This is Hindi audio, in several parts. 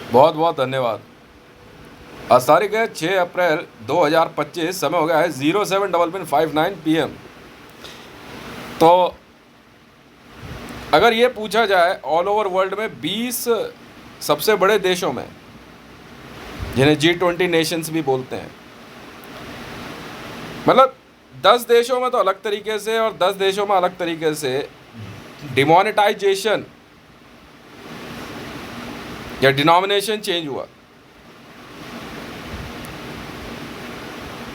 बहुत बहुत धन्यवाद। आज तारीख है 6 अप्रैल 2025, समय हो गया है 07:59 PM। तो अगर ये पूछा जाए ऑल ओवर वर्ल्ड में 20 सबसे बड़े देशों में, जिन्हें G20 नेशंस भी बोलते हैं, मतलब 10 देशों में तो अलग तरीके से और 10 देशों में अलग तरीके से डिमोनेटाइजेशन या डिनोमिनेशन चेंज हुआ।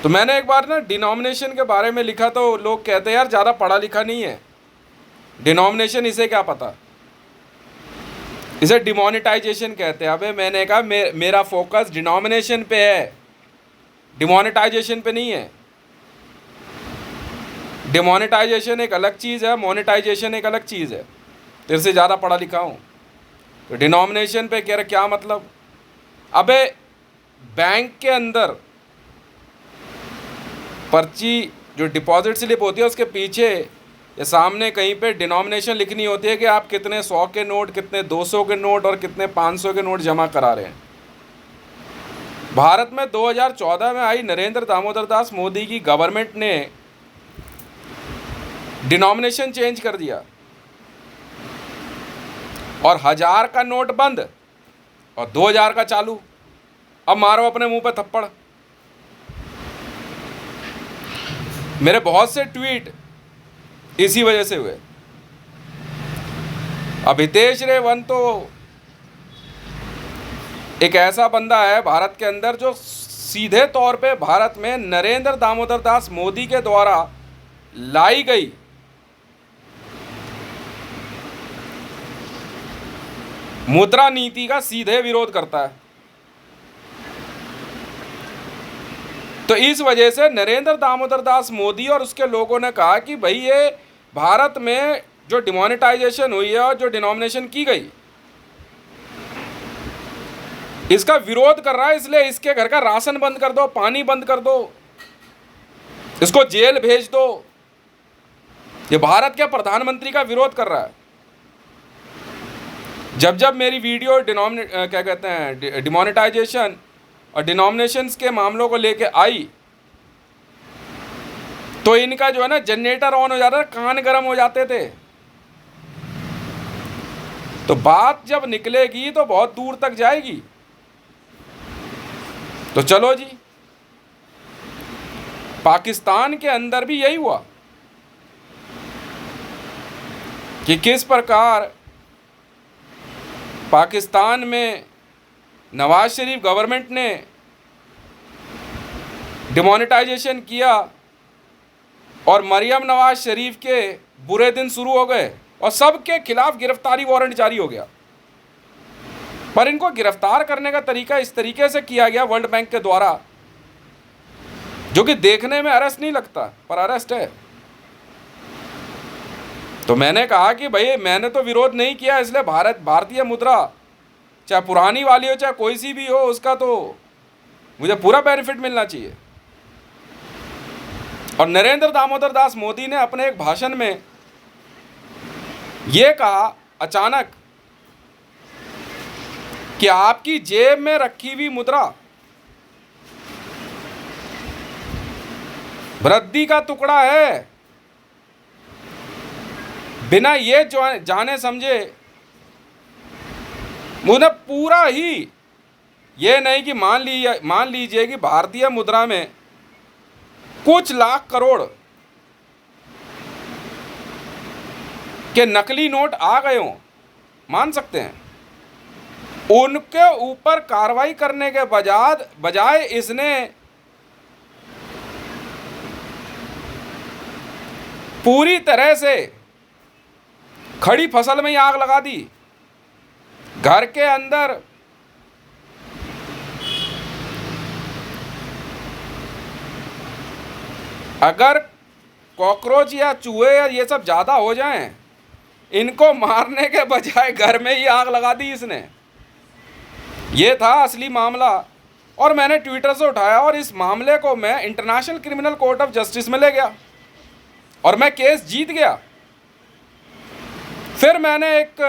तो मैंने एक बार ना डिनोमिनेशन के बारे में लिखा तो लोग कहते हैं यार ज़्यादा पढ़ा लिखा नहीं है, डिनोमिनेशन इसे क्या पता, इसे डिमोनेटाइजेशन कहते हैं। अबे मैंने कहा मेरा फोकस डिनोमिनेशन पे है, डिमोनेटाइजेशन पे नहीं है। डिमोनेटाइजेशन एक अलग चीज़ है, मोनेटाइजेशन एक अलग चीज़ है। तेरे से ज़्यादा पढ़ा लिखा हूँ तो डिनोमिनेशन पे कह रहे क्या मतलब। अबे बैंक के अंदर पर्ची जो डिपॉजिट स्लिप होती है उसके पीछे या सामने कहीं पे डिनोमिनेशन लिखनी होती है कि आप कितने 100 के नोट, कितने 200 के नोट और कितने 500 के नोट जमा करा रहे हैं। भारत में 2014 में आई नरेंद्र दामोदर दास मोदी की गवर्नमेंट ने डिनोमिनेशन चेंज कर दिया और 1000 का नोट बंद और 2000 का चालू। अब मारो अपने मुंह पे थप्पड़। मेरे बहुत से ट्वीट इसी वजह से हुए। अब हितेश रेवंत तो एक ऐसा बंदा है भारत के अंदर जो सीधे तौर पे भारत में नरेंद्र दामोदर दास मोदी के द्वारा लाई गई मुद्रा नीति का सीधे विरोध करता है। तो इस वजह से नरेंद्र दामोदर दास मोदी और उसके लोगों ने कहा कि भाई ये भारत में जो डिमोनेटाइजेशन हुई है और जो डिनोमिनेशन की गई इसका विरोध कर रहा है, इसलिए इसके घर का राशन बंद कर दो, पानी बंद कर दो, इसको जेल भेज दो। ये भारत के प्रधानमंत्री का विरोध कर रहा है। जब जब मेरी वीडियो क्या कहते हैं डिमोनेटाइजेशन और डिनोमिनेशंस के मामलों को लेके आई तो इनका जो है ना जनरेटर ऑन हो जाता था, कान गर्म हो जाते थे। तो बात जब निकलेगी तो बहुत दूर तक जाएगी। तो चलो जी, पाकिस्तान के अंदर भी यही हुआ कि किस प्रकार पाकिस्तान में नवाज शरीफ गवर्नमेंट ने डिमोनेटाइजेशन किया और मरियम नवाज शरीफ के बुरे दिन शुरू हो गए और सबके खिलाफ गिरफ्तारी वारंट जारी हो गया। पर इनको गिरफ्तार करने का तरीका इस तरीके से किया गया वर्ल्ड बैंक के द्वारा, जो कि देखने में अरेस्ट नहीं लगता पर अरेस्ट है। तो मैंने कहा कि भाई मैंने तो विरोध नहीं किया, इसलिए भारतीय मुद्रा चाहे पुरानी वाली हो चाहे कोई सी भी हो उसका तो मुझे पूरा बेनिफिट मिलना चाहिए। और नरेंद्र दामोदर दास मोदी ने अपने एक भाषण में यह कहा अचानक कि आपकी जेब में रखी हुई मुद्रा वृद्धि का टुकड़ा है। बिना ये जाने समझे मुझे पूरा ही ये नहीं कि मान लीजिए कि भारतीय मुद्रा में कुछ लाख करोड़ के नकली नोट आ गए हों, मान सकते हैं, उनके ऊपर कार्रवाई करने के बजाय इसने पूरी तरह से खड़ी फसल में ही आग लगा दी। घर के अंदर अगर कॉकरोच या चूहे या ये सब ज़्यादा हो जाएं, इनको मारने के बजाय घर में ही आग लगा दी इसने। ये था असली मामला और मैंने ट्विटर से उठाया और इस मामले को मैं international criminal court of justice में ले गया और मैं केस जीत गया। फिर मैंने एक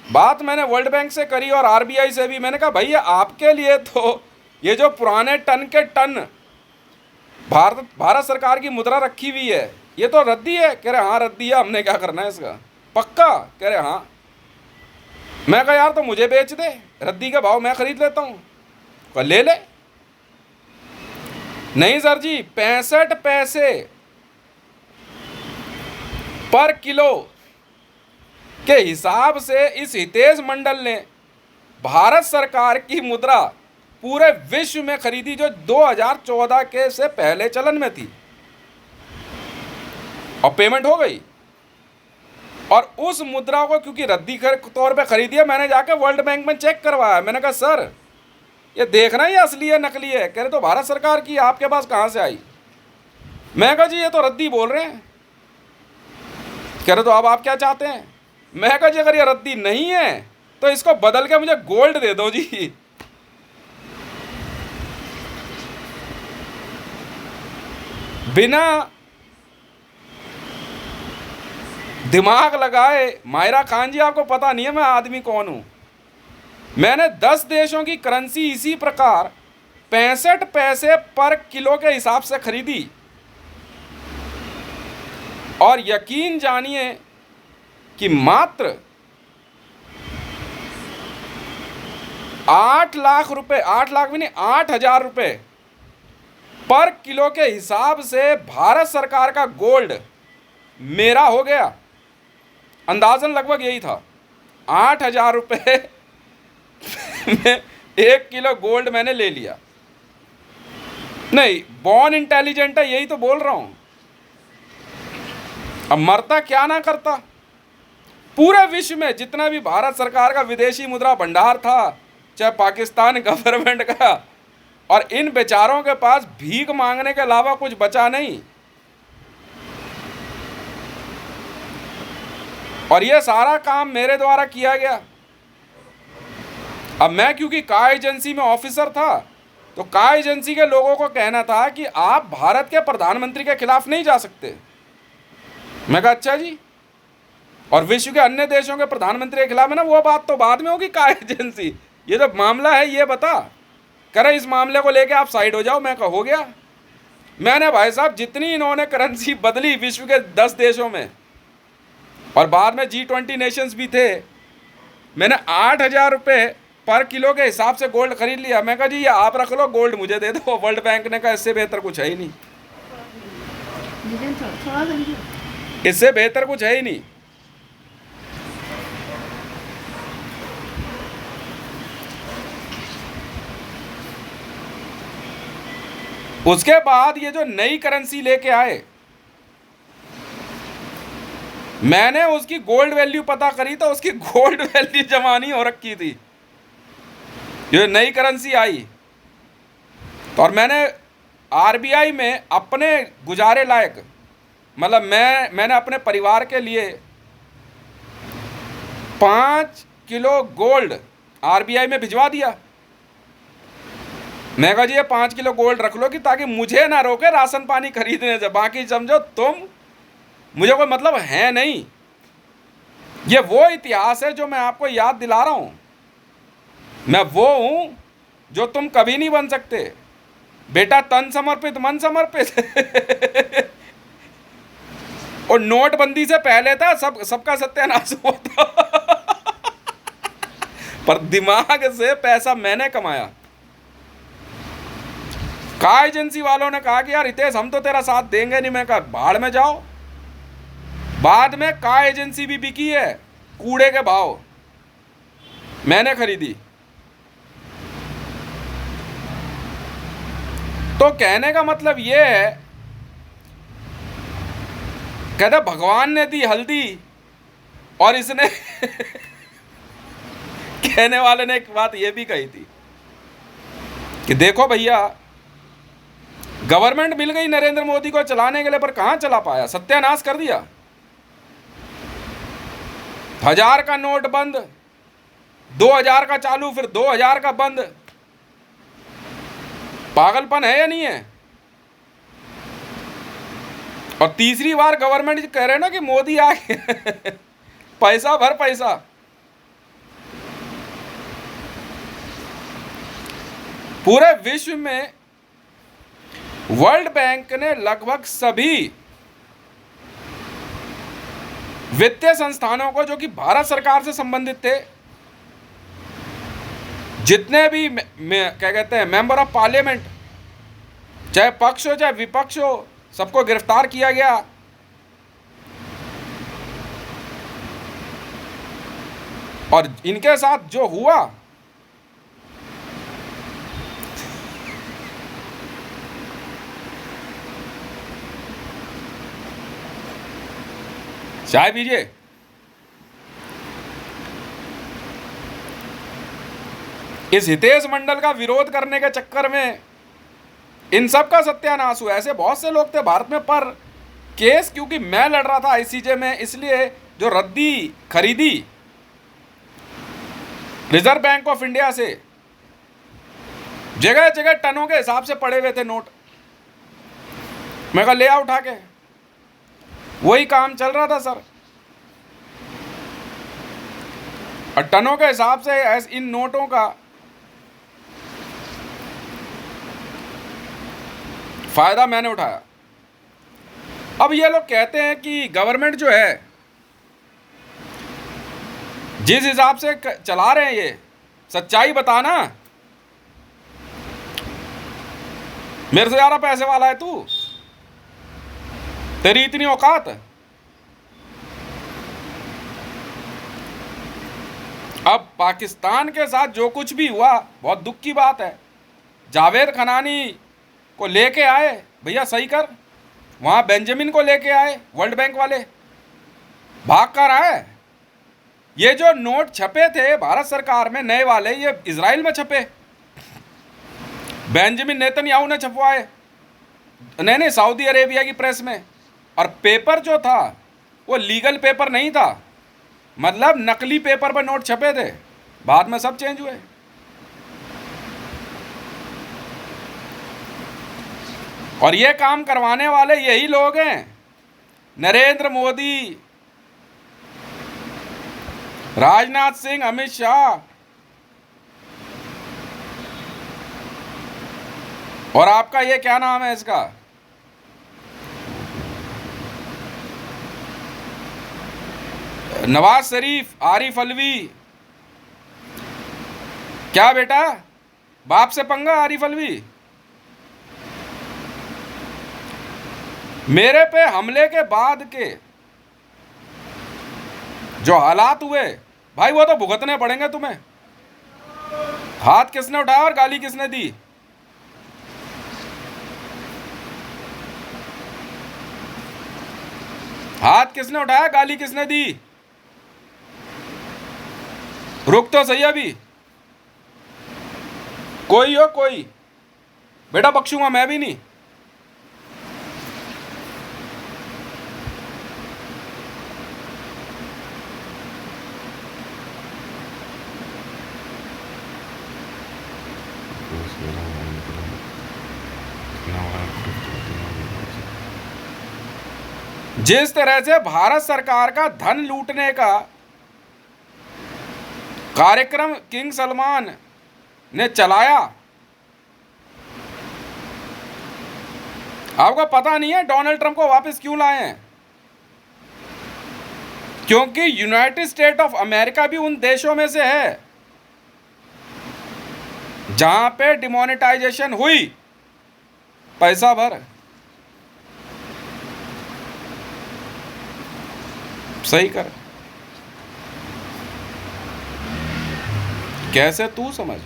बात मैंने वर्ल्ड बैंक से करी और आरबीआई से भी। मैंने कहा भैया आपके लिए तो ये जो पुराने टन के टन भारत सरकार की मुद्रा रखी हुई है ये तो रद्दी है। कह रहे हाँ रद्दी है, हमने क्या करना है इसका, पक्का? कह रहे हाँ। मैं कहा यार तो मुझे बेच दे, रद्दी का भाव मैं खरीद लेता हूँ। कहा ले ले। नहीं सर जी, 65 पैसे पर किलो के हिसाब से इस हितेश मंडल ने भारत सरकार की मुद्रा पूरे विश्व में खरीदी जो 2014 के से पहले चलन में थी, और पेमेंट हो गई। और उस मुद्रा को क्योंकि रद्दी तौर पे खरीदी है, मैंने जाके वर्ल्ड बैंक में चेक करवाया। मैंने कहा सर ये देखना ये असली है नकली है। कह रहे तो भारत सरकार की, आपके पास कहाँ से आई? मैं कहा जी ये तो रद्दी बोल रहे हैं। कह रहे तो अब आप क्या चाहते हैं? मैं कहा जी अगर ये रद्दी नहीं है तो इसको बदल के मुझे गोल्ड दे दो जी। बिना दिमाग लगाए, मायरा खान जी आपको पता नहीं है मैं आदमी कौन हूं। मैंने 10 देशों की करेंसी इसी प्रकार 65 पैसे पर किलो के हिसाब से खरीदी, और यकीन जानिए कि मात्र 8 लाख रुपए, 8 लाख भी नहीं 8,000 रुपए पर किलो के हिसाब से भारत सरकार का गोल्ड मेरा हो गया। अंदाजन लगभग यही था, 8,000 रुपये में 1 किलो गोल्ड मैंने ले लिया। नहीं, बॉर्न इंटेलिजेंट है, यही तो बोल रहा हूं। अब मरता क्या ना करता। पूरे विश्व में जितना भी भारत सरकार का विदेशी मुद्रा भंडार था, चाहे पाकिस्तान गवर्नमेंट का, और इन बेचारों के पास भीख मांगने के अलावा कुछ बचा नहीं। और यह सारा काम मेरे द्वारा किया गया। अब मैं क्योंकि का एजेंसी में ऑफिसर था, तो का एजेंसी के लोगों को कहना था कि आप भारत के प्रधानमंत्री के खिलाफ नहीं जा सकते। मैं कहा अच्छा जी, और विश्व के अन्य देशों के प्रधानमंत्री के खिलाफ है ना, वो बात तो बाद में होगी। का एजेंसी, ये जो मामला है ये बता, करे इस मामले को लेके आप साइड हो जाओ। मैं कहा हो गया। मैंने भाई साहब जितनी इन्होंने करेंसी बदली विश्व के 10 देशों में, और बाद में G20 नेशंस भी थे, मैंने 8,000 रुपये पर किलो के हिसाब से गोल्ड खरीद लिया। मैं कहा जी ये आप रख लो, गोल्ड मुझे दे दो। वर्ल्ड बैंक ने कहा इससे बेहतर कुछ है ही नहीं, इससे बेहतर कुछ है ही नहीं। उसके बाद ये जो नई करेंसी लेके आए, मैंने उसकी गोल्ड वैल्यू पता करी तो उसकी गोल्ड वैल्यू जमा नहीं हो रखी थी। ये नई करेंसी आई तो, और मैंने आरबीआई में अपने गुजारे लायक, मतलब मैंने अपने परिवार के लिए 5 किलो गोल्ड आरबीआई में भिजवा दिया। मैं कहा जी ये 5 किलो गोल्ड रख लो कि ताकि मुझे ना रोके राशन पानी खरीदने से, बाकी समझो तुम, मुझे कोई मतलब है नहीं। ये वो इतिहास है जो मैं आपको याद दिला रहा हूं। मैं वो हूं जो तुम कभी नहीं बन सकते बेटा। तन समर्पित मन समर्पित। और नोटबंदी से पहले था सबका सत्यानाश हुआ था। पर दिमाग से पैसा मैंने कमाया। का एजेंसी वालों ने कहा कि यार हितेश हम तो तेरा साथ देंगे नहीं। मैं कहा भाड़ में जाओ। बाद में का एजेंसी भी बिकी है कूड़े के भाव, मैंने खरीदी। तो कहने का मतलब यह है, कहते भगवान ने दी हल्दी और इसने कहने वाले ने एक बात यह भी कही थी कि देखो भैया गवर्नमेंट मिल गई नरेंद्र मोदी को चलाने के लिए, पर कहां चला पाया, सत्यानाश कर दिया। 1000 का नोट बंद, 2000 का चालू, फिर 2000 का बंद। पागलपन है या नहीं है? और तीसरी बार गवर्नमेंट कह रहे ना कि मोदी आ गया पैसा भर पैसा। पूरे विश्व में वर्ल्ड बैंक ने लगभग सभी वित्तीय संस्थानों को, जो कि भारत सरकार से संबंधित थे, जितने भी क्या कहते हैं मेंबर ऑफ पार्लियामेंट, चाहे पक्ष हो चाहे विपक्ष हो, सबको गिरफ्तार किया गया। और इनके साथ जो हुआ, चाय पीजिए। इस हितेश मंडल का विरोध करने के चक्कर में इन सब का सत्यानाश हुआ। ऐसे बहुत से लोग थे भारत में, पर केस क्योंकि मैं लड़ रहा था आईसीजे में, इसलिए जो रद्दी खरीदी रिजर्व बैंक ऑफ इंडिया से, जगह जगह टनों के हिसाब से पड़े हुए थे नोट। मैं कहा ले आ उठा के, वही काम चल रहा था सर। और टनों के हिसाब से इन नोटों का फायदा मैंने उठाया। अब ये लोग कहते हैं कि गवर्नमेंट जो है जिस हिसाब से चला रहे हैं, ये सच्चाई बताना। मेरे से ज़्यादा पैसे वाला है तू, तेरी इतनी औकात। अब पाकिस्तान के साथ जो कुछ भी हुआ बहुत दुख की बात है। जावेद खनानी को लेके आए, भैया सही कर, वहाँ बेंजामिन को लेके आए वर्ल्ड बैंक वाले, भाग कर आए। ये जो नोट छपे थे भारत सरकार में नए वाले, ये इजराइल में छपे, बेंजामिन नेतन्याहू ने छपवाए। नहीं, सऊदी अरेबिया की प्रेस में। और पेपर जो था वो लीगल पेपर नहीं था, मतलब नकली पेपर पर नोट छपे थे, बाद में सब चेंज हुए। और ये काम करवाने वाले यही लोग हैं, नरेंद्र मोदी, राजनाथ सिंह, अमित शाह। और आपका ये क्या नाम है इसका, नवाज शरीफ, आरिफ अलवी। क्या बेटा, बाप से पंगा आरिफ अलवी? मेरे पे हमले के बाद के जो हालात हुए भाई, वो तो भुगतने पड़ेंगे तुम्हें। हाथ किसने उठाया और गाली किसने दी? हाथ किसने उठाया, गाली किसने दी? रुक तो सही अभी। कोई हो कोई, बेटा बख्शूंगा मैं भी नहीं। जिस तरह से भारत सरकार का धन लूटने का कार्यक्रम किंग सलमान ने चलाया, आपको पता नहीं है डोनाल्ड ट्रंप को वापस क्यों लाए हैं? क्योंकि यूनाइटेड स्टेट ऑफ अमेरिका भी उन देशों में से है जहां पे डिमोनेटाइजेशन हुई। पैसा भर, सही कर। कैसे तू समझ?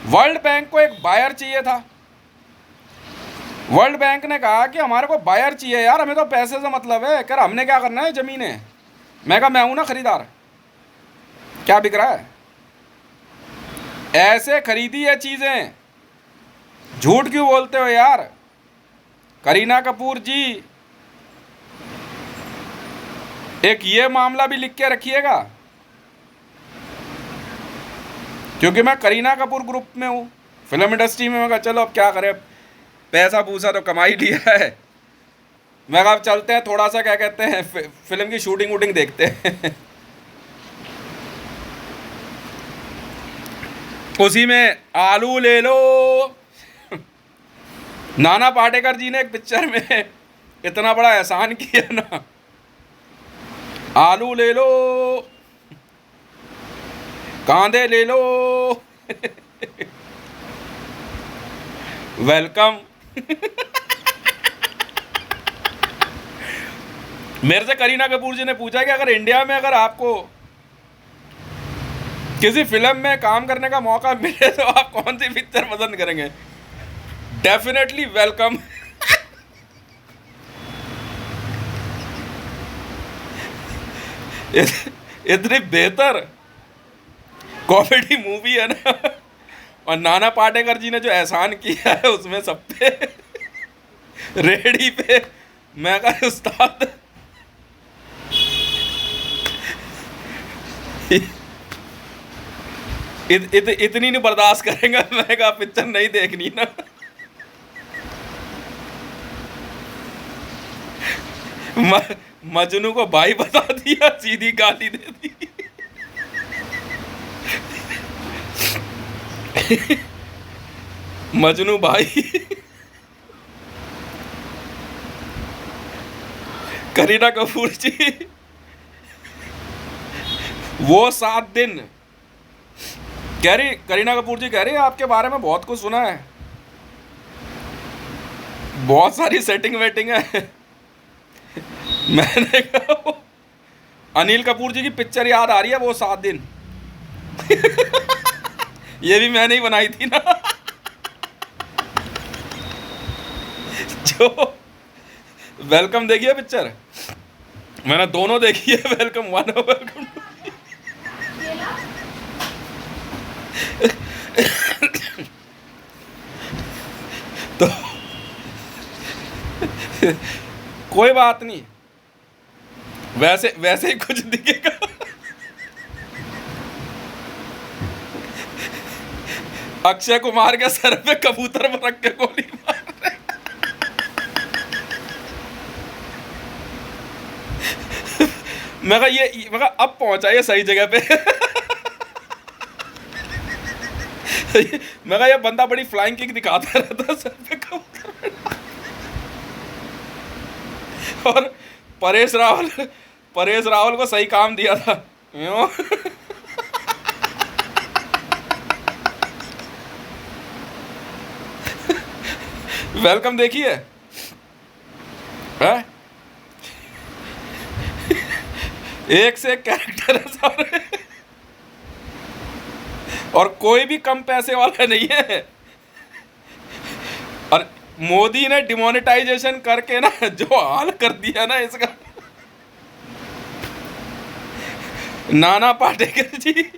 वर्ल्ड बैंक को एक बायर चाहिए था। वर्ल्ड बैंक ने कहा कि हमारे को बायर चाहिए यार, हमें तो पैसे से मतलब है। कर हमने क्या करना है, जमीनें। मैं कहा मैं हूं ना खरीदार, क्या बिक रहा है? ऐसे खरीदी है चीजें, झूठ क्यों बोलते हो यार? करीना कपूर जी, एक ये मामला भी लिख के रखिएगा, क्योंकि मैं करीना कपूर ग्रुप में हूँ, फिल्म इंडस्ट्री में। मैं कहा चलो अब क्या करें, पैसा पूसा तो कमा ही लिया है। मैं कहा अब चलते हैं, थोड़ा सा क्या कहते हैं फिल्म की शूटिंग वूटिंग देखते हैं। उसी में आलू ले लो। नाना पाटेकर जी ने एक पिक्चर में इतना बड़ा एहसान किया ना, आलू ले लो, कांदे ले लो। वेलकम। मेरे से करीना कपूर जी ने पूछा कि अगर इंडिया में अगर आपको किसी फिल्म में काम करने का मौका मिले तो आप कौन सी पिक्चर पसंद करेंगे? Definitely welcome. इतनी बेहतर कॉमेडी मूवी है ना, और नाना पाटेकर जी ने जो एहसान किया है उसमें सब पे रेडी पे। मैं कहा उस्ताद इतनी नहीं बर्दाश्त करेंगे। मैं कहा पिक्चर नहीं देखनी ना। मजनू को भाई बता दिया, सीधी गाली दे दी। मजनू भाई। करीना कपूर जी वो 7 दिन करीना कपूर जी कह रही है आपके बारे में बहुत कुछ सुना है, बहुत सारी सेटिंग वेटिंग है। मैंने कहा अनिल कपूर जी की पिक्चर याद आ रही है, वो 7 दिन। ये भी मैंने ही बनाई थी ना। जो वेलकम देखी है पिक्चर, मैंने दोनों देखी है, वेलकम 1 और वेलकम 2। तो कोई बात नहीं, वैसे ही कुछ दिखेगा। अक्षय कुमार के सर पे कबूतर पर रख के गोली मार रहे। मैं कहा अब पहुंचा ये सही जगह पे। मैं कहा ये बंदा बड़ी फ्लाइंग किक दिखाता रहता सर पे कबूतर। और परेश रावल को सही काम दिया था। वेलकम देखिए है? एक से एक कैरेक्टर है सारे, और कोई भी कम पैसे वाला नहीं है। और मोदी ने डिमोनेटाइजेशन करके ना जो हाल कर दिया ना इसका। नाना पाटेकर जी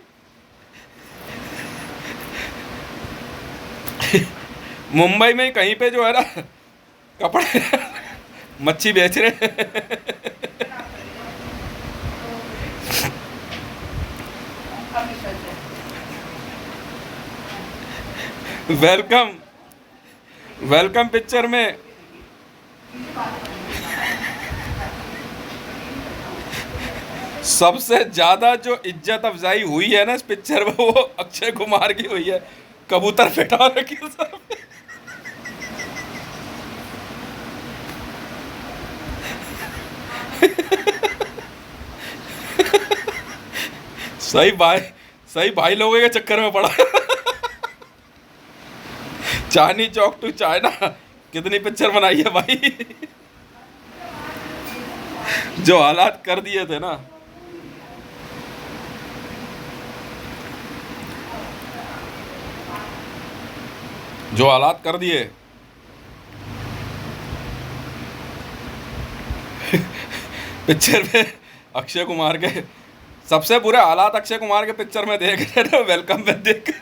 मुंबई में कहीं पे जो है ना कपड़े मच्छी बेच रहे हैं। वेलकम पिक्चर में सबसे ज्यादा जो इज्जत अफजाई हुई है ना इस पिक्चर में, वो अक्षय कुमार की हुई है। कबूतर फेटा रखी सर पे। सही भाई लोगों के चक्कर में पड़ा। चांदनी चौक टू चाइना कितनी पिक्चर बनाई है भाई। जो हालात कर दिए थे ना, जो हालात कर दिए। पिक्चर में अक्षय कुमार के सबसे बुरे हालात अक्षय कुमार के पिक्चर में देख रहे थे, वेलकम में देख।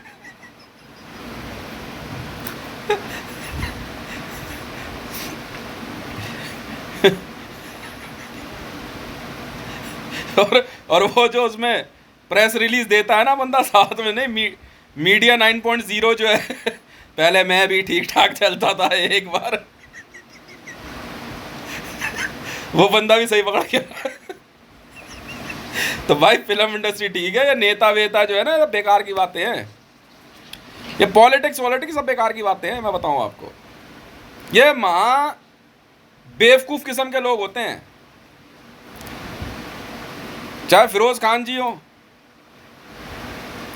और वो जो उसमें प्रेस रिलीज देता है ना बंदा साथ में, नहीं मीडिया 9.0 जो है, पहले मैं भी ठीक ठाक चलता था एक बार। वो बंदा भी सही पकड़ा गया। तो भाई फिल्म इंडस्ट्री ठीक है, या नेता वेता जो है ना बेकार की बातें हैं। ये पॉलिटिक्स वॉलिटिक्स सब बेकार की बातें हैं, मैं बताऊं आपको। ये महा बेवकूफ किस्म के लोग होते हैं, चाहे फिरोज खान जी हो,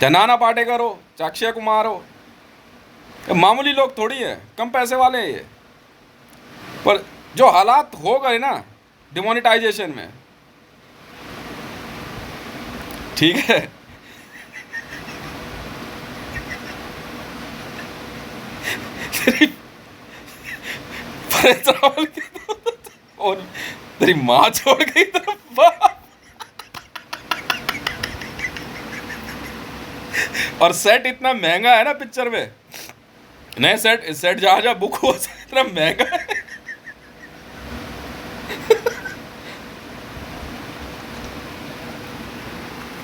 चाहे नाना पाटेकर हो, चाहे अक्षय कुमार हो। ये मामूली लोग थोड़ी है, कम पैसे वाले हैं ये। पर जो हालात हो गए ना डिमोनेटाइजेशन में, ठीक है, परेश रावल की और तेरी माँ छोड़ गई तो बाप। और सेट इतना महंगा है ना पिक्चर में, नए सेट सेट जहां जहां बुक हुआ इतना महंगा है।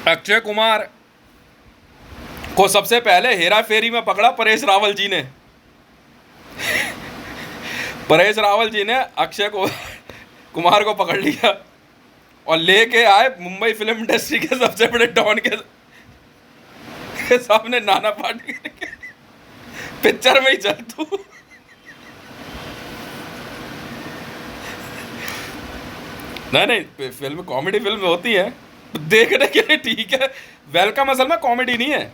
अक्षय कुमार को सबसे पहले हेरा फेरी में पकड़ा परेश रावल जी ने। परेश रावल जी ने अक्षय कुमार को पकड़ लिया और लेके आए मुंबई फिल्म इंडस्ट्री के सबसे बड़े डॉन के सामने, नाना पाटेकर के पिक्चर में ही चल तू। नहीं फिल्म कॉमेडी फिल्म होती है देखने के लिए, ठीक है। वेलकम असल में कॉमेडी नहीं है।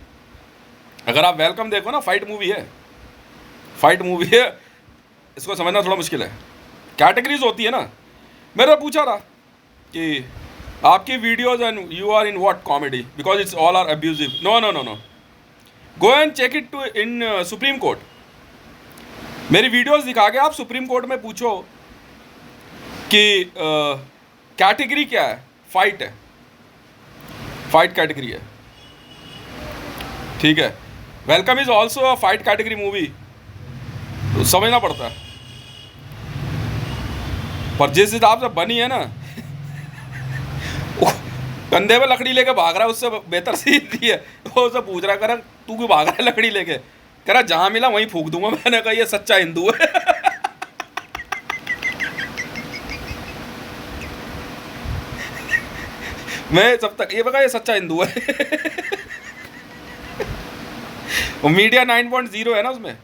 अगर आप वेलकम देखो ना, फाइट मूवी है, फाइट मूवी है, इसको समझना थोड़ा मुश्किल है। कैटेगरीज होती है ना। मेरे पूछा था कि आपकी videos and you are in what comedy because it's all are abusive. No no no no, go and check it to in Supreme Court. मेरी वीडियोस दिखा के आप सुप्रीम कोर्ट में पूछो कि कैटेगरी क्या है। फाइट है, फाइट कैटेगरी है, ठीक है। Welcome is also a fight category movie, तो समझना पड़ता है। पर जिस हिसाब से बनी है ना, कंधे पे लकड़ी लेके भाग रहा है, उससे बेहतर सीधी है। वो उससे पूछ रहा, कर तू क्यों भाग रहा है लकड़ी लेके? कह रहा जहां मिला वहीं फूक दूंगा। मैंने कहा ये सच्चा हिंदू है। मैं जब तक ये बता ये सच्चा हिंदू है। वो मीडिया 9.0 है ना उसमें।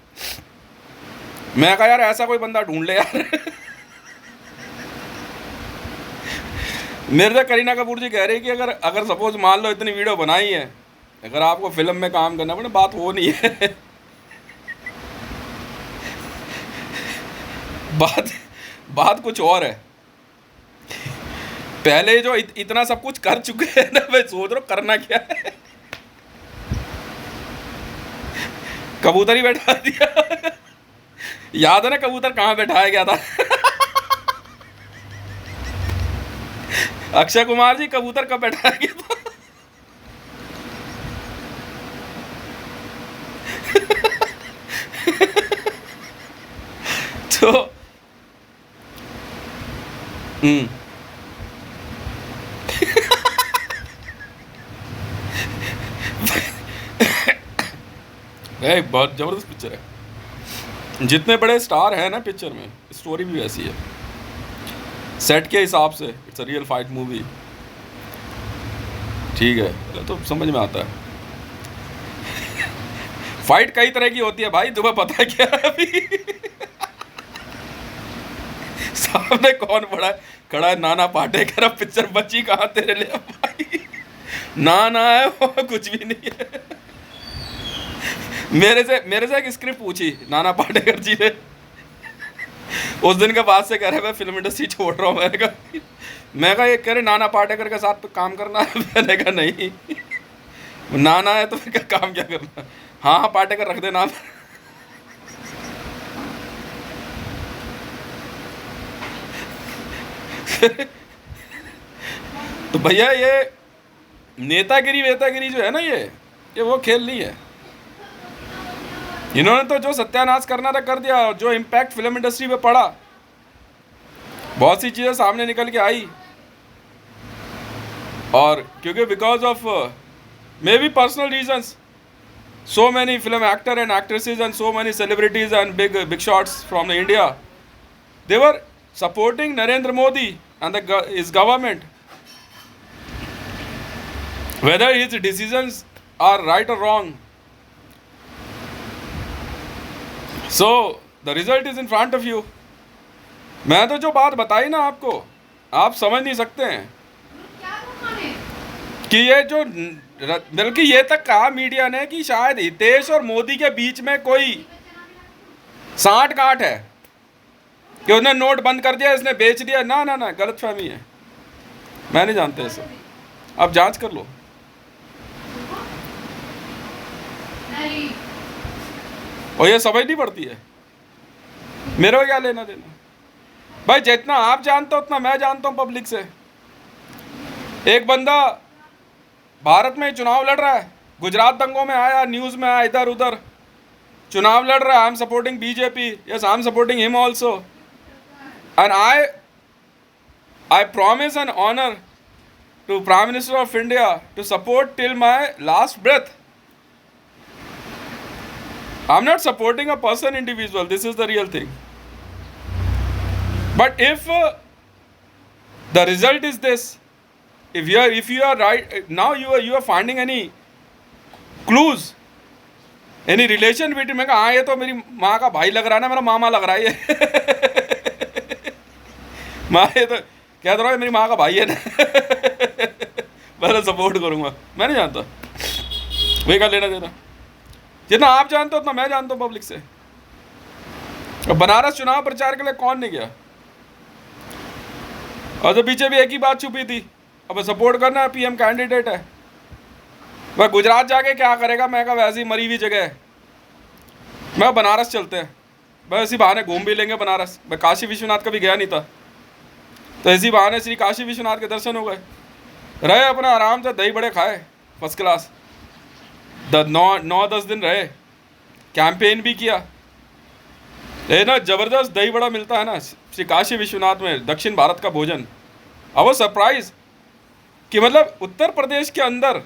मैं कहा यार ऐसा कोई बंदा ढूंढ ले यार। मेरे से करीना कपूर जी कह रही कि अगर सपोज मान लो इतनी वीडियो बनाई है, अगर आपको फिल्म में काम करना पड़े, बात वो नहीं है। बात कुछ और है। पहले जो इतना सब कुछ कर चुके हैं ना, मैं सोच रहा हूँ करना क्या है। कबूतर ही बैठा दिया। याद है ना कबूतर कहाँ बैठाया गया था? अक्षय कुमार जी, कबूतर कब बैठाया गया था? तो बहुत जबरदस्त पिक्चर है। जितने बड़े स्टार हैं ना पिक्चर में, स्टोरी भी वैसी है। सेट के हिसाब से it's a real fight movie, ठीक है, तो समझ में आता है। फाइट कई तरह की होती है भाई, तुम्हें पता है क्या? अभी सामने कौन खड़ा है? नाना पाटेकर। अब पिक्चर बची कहाँ तेरे लिए भाई? नाना है वो, कुछ भी नहीं है। मेरे से एक स्क्रिप्ट पूछी नाना पाटेकर जी ने। उस दिन के बाद से कह रहे मैं फिल्म इंडस्ट्री छोड़ रहा हूँ। मैं कहा ये कह रहे नाना पाटेकर के साथ काम करना है। मैंने कहा नहीं, नाना है तो फिर क्या काम क्या करना? हाँ पाटेकर रख दे नाम। तो भैया ये नेतागिरी जो है ना, ये वो खेल नहीं है। इन्होंने तो जो सत्यानाश करना था कर दिया। जो इम्पैक्ट फिल्म इंडस्ट्री पे पड़ा, बहुत सी चीज़ें सामने निकल के आई। और क्योंकि because of may be personal reasons, so many film actor and actresses and so many celebrities and big shots from the India, they were supporting Narendra Modi and his government, whether his decisions are right or wrong, so the result is in front of you. मैं तो जो बात बताई ना आपको, आप समझ नहीं सकते हैं कि ये जो, बल्कि ये तक कहा मीडिया ने कि शायद हितेश और मोदी के बीच में कोई साठ गांठ है कि उसने नोट बंद कर दिया, इसने बेच दिया। ना ना ना, गलतफहमी है, मैं नहीं जानता इसे, आप जांच कर लो। और ये समझ नहीं पड़ती है, मेरे को क्या लेना देना भाई। जितना आप जानते हो उतना मैं जानता हूँ पब्लिक से। एक बंदा भारत में चुनाव लड़ रहा है, गुजरात दंगों में आया, न्यूज़ में आया, इधर उधर चुनाव लड़ रहा है, I am supporting BJP, yes I am supporting him also, and I promise an honour to Prime Minister of India to support till my last breath. I am not supporting a person individual, this is the real thing. But if the result is this, if you are right now, you are finding any clues, any relation between, मैं कहा हाँ ये तो मेरी माँ का भाई लग रहा है ना, मेरा मामा लग रहा है ये माँ ये तो कह रहा है मेरी माँ का भाई है ना मैं सपोर्ट करूँगा। मैं नहीं जानता, वही का लेना देना। जितना आप जानते हो उतना मैं जानता हूँ पब्लिक से। बनारस चुनाव प्रचार के लिए कौन नहीं गया? और तो पीछे भी एक ही बात छुपी थी, अब सपोर्ट करना है, पीएम कैंडिडेट है। वह गुजरात जाके क्या करेगा? मैं कहा वैसी मरी हुई जगह है, मैं बनारस चलते हैं, बस इसी बहाने घूम भी लेंगे बनारस। मैं काशी विश्वनाथ कभी गया नहीं था, तो इसी बहाने श्री काशी विश्वनाथ के दर्शन हो गए। रहे अपना आराम से, दही बड़े खाए फर्स्ट क्लास, 9-10 दिन रहे, कैंपेन भी किया। ये ना ज़बरदस्त दही बड़ा मिलता है ना श्री काशी विश्वनाथ में, दक्षिण भारत का भोजन। अब वो सरप्राइज कि मतलब उत्तर प्रदेश के अंदर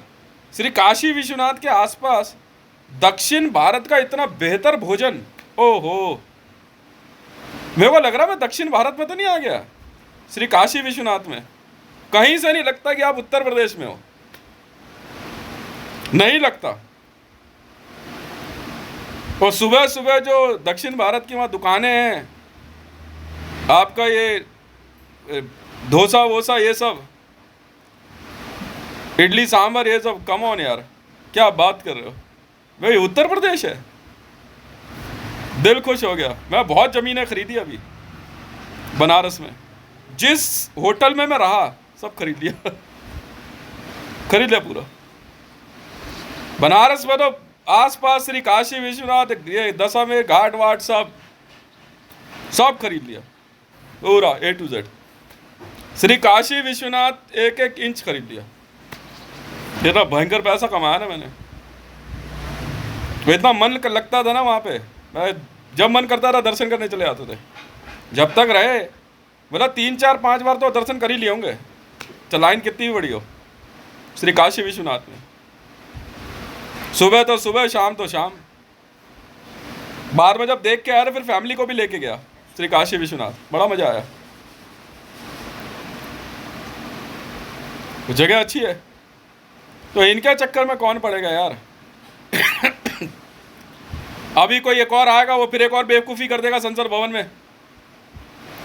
श्री काशी विश्वनाथ के आसपास दक्षिण भारत का इतना बेहतर भोजन, ओहो, मेरे को लग रहा मैं दक्षिण भारत में तो नहीं आ गया, श्री काशी विश्वनाथ में। कहीं से नहीं लगता कि आप उत्तर प्रदेश में हो, नहीं लगता। और सुबह सुबह जो दक्षिण भारत की वहाँ दुकानें हैं, आपका ये डोसा वोसा ये सब, इडली सांभर ये सब, कम ऑन यार, क्या बात कर रहे हो भाई, उत्तर प्रदेश है। दिल खुश हो गया। मैं बहुत ज़मीनें खरीदी अभी बनारस में, जिस होटल में मैं रहा सब खरीद लिया खरीद लिया पूरा। बनारस में तो आसपास श्री काशी विश्वनाथ, ये दशामें घाट वाट सब खरीद लिया पूरा A to Z। Shri Kashi Vishwanath एक एक इंच खरीद लिया। इतना भयंकर पैसा कमाया ना मैंने, इतना मन लगता था ना वहाँ पे, मैं जब मन करता था दर्शन करने चले आते थे। जब तक रहे मतलब 3-4-5 बार तो दर्शन कर ही लिए होंगे, चाहे लाइन कितनी भी बड़ी हो श्री काशी विश्वनाथ में। सुबह तो सुबह, शाम तो शाम। बाद में जब देख के आया फिर फैमिली को भी लेके गया श्री काशी विश्वनाथ, बड़ा मजा आया। तो जगह अच्छी है, तो इनके चक्कर में कौन पड़ेगा यार अभी कोई एक और आएगा, वो फिर एक और बेवकूफ़ी कर देगा संसद भवन में।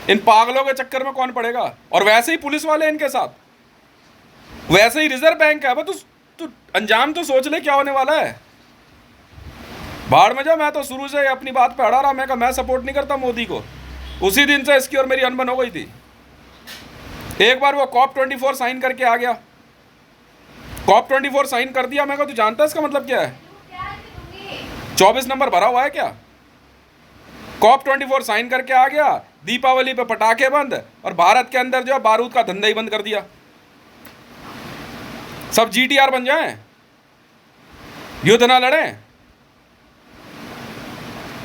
इन पागलों के चक्कर में कौन पड़ेगा? और वैसे ही पुलिस वाले इनके साथ, वैसे ही रिजर्व बैंक है। तू अंजाम तो सोच ले क्या होने वाला है। भाड़ में जा, मैं तो शुरू से अपनी बात पे अड़ा रहा। मैं कहा मैं सपोर्ट नहीं करता मोदी को, उसी दिन से इसकी और मेरी अनबन हो गई थी। एक बार वो COP24 साइन करके आ गया, COP24 साइन कर दिया। मैं कहा तू जानता है इसका मतलब क्या है? 24 नंबर भरा हुआ है क्या? COP24 साइन करके आ गया, दीपावली पे पटाखे बंद, और भारत के अंदर जो है बारूद का धंधा ही बंद कर दिया। सब GTR बन जाएं, युद्ध ना लड़ें,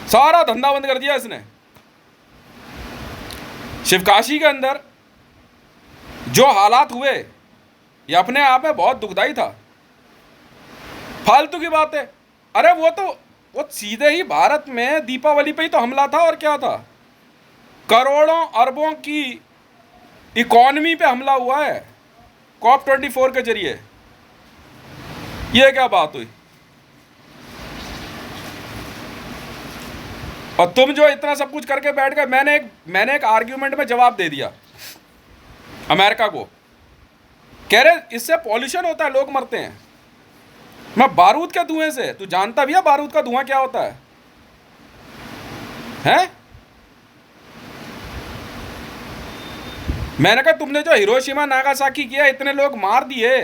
सारा धंधा बंद कर दिया इसने। शिवकाशी के अंदर जो हालात हुए ये अपने आप में बहुत दुखदाई था। फालतू की बात है। अरे वो सीधे ही भारत में दीपावली पे ही तो हमला था, और क्या था? करोड़ों अरबों की इकॉनमी पे हमला हुआ है COP24 के जरिए। ये क्या बात हुई? और तुम जो इतना सब कुछ करके बैठ गए, मैंने एक आर्ग्यूमेंट में जवाब दे दिया अमेरिका को, कह रहे इससे पॉल्यूशन होता है, लोग मरते हैं। मैं बारूद के धुएं से, तू जानता भी है बारूद का धुआं क्या होता है? हैं? मैंने कहा तुमने जो हिरोशिमा नागासाकी किया, इतने लोग मार दिए,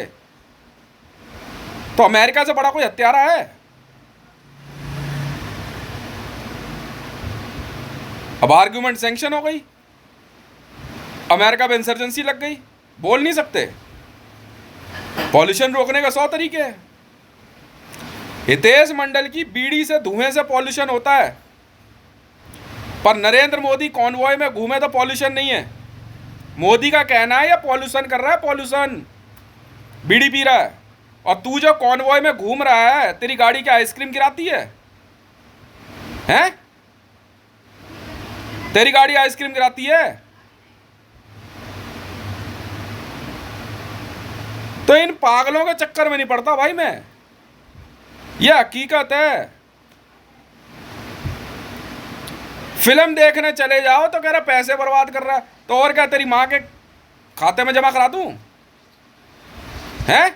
तो अमेरिका से बड़ा कोई हत्यारा है? अब आर्ग्यूमेंट सैंक्शन हो गई, अमेरिका पे इंसर्जेंसी लग गई, बोल नहीं सकते। पॉल्यूशन रोकने का 100 तरीके हैं। हितेश मंडल की बीड़ी से, धुएं से पॉल्यूशन होता है, पर नरेंद्र मोदी कॉन्वॉय में घूमे तो पॉल्यूशन नहीं है। मोदी का कहना है ये पॉल्यूशन कर रहा है, पॉल्यूशन, बीड़ी पी रहा है। और तू जो कॉन्वॉय में घूम रहा है, तेरी गाड़ी क्या आइसक्रीम गिराती है? हैं? तेरी गाड़ी आइसक्रीम गिराती है? तो इन पागलों के चक्कर में नहीं पड़ता भाई मैं, ये हकीकत है। फिल्म देखने चले जाओ तो कह रहा पैसे बर्बाद कर रहा है, तो और क्या, तेरी माँ के खाते में जमा करा दूं? हैं?